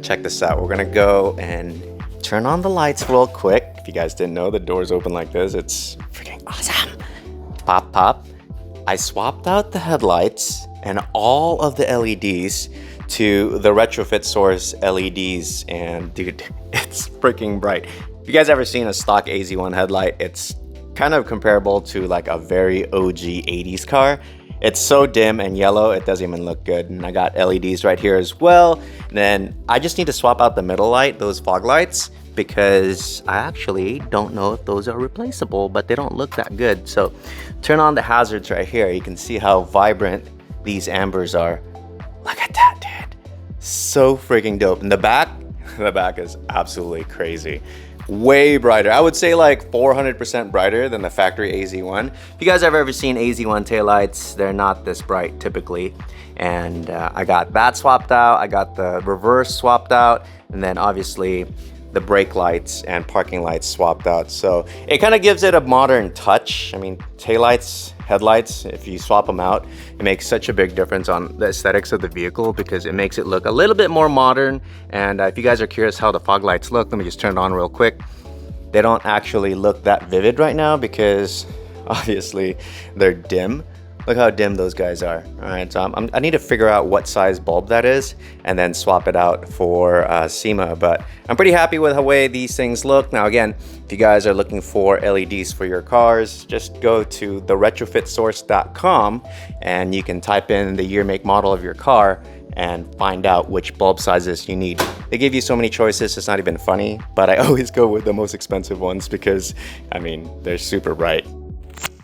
check this out. We're gonna go and turn on the lights real quick. If you guys didn't know, the doors open like this. It's freaking awesome. Pop, pop. I swapped out the headlights and all of the LEDs to the retrofit source LEDs, and dude, it's freaking bright. If you guys ever seen a stock AZ1 headlight, it's kind of comparable to like a very OG 80s car. It's so dim and yellow, it doesn't even look good. And I got LEDs right here as well. And then I just need to swap out the middle light, those fog lights, because I actually don't know if those are replaceable, but they don't look that good. So turn on the hazards right here. You can see how vibrant these ambers are. Look at that, dude. So freaking dope. And the back is absolutely crazy. Way brighter. I would say like 400% brighter than the factory AZ1. If you guys have ever seen AZ1 taillights, they're not this bright typically. And I got that swapped out. I got the reverse swapped out. And then obviously the brake lights and parking lights swapped out. So it kind of gives it a modern touch. I mean, taillights, headlights, if you swap them out, it makes such a big difference on the aesthetics of the vehicle because it makes it look a little bit more modern. And if you guys are curious how the fog lights look, let me just turn it on real quick. They don't actually look that vivid right now because obviously they're dim. Look how dim those guys are. All right, so I need to figure out what size bulb that is and then swap it out for SEMA. But I'm pretty happy with the way these things look. Now again, if you guys are looking for LEDs for your cars, just go to theretrofitsource.com and you can type in the year, make, model of your car and find out which bulb sizes you need. They give you so many choices, it's not even funny, but I always go with the most expensive ones because, I mean, they're super bright.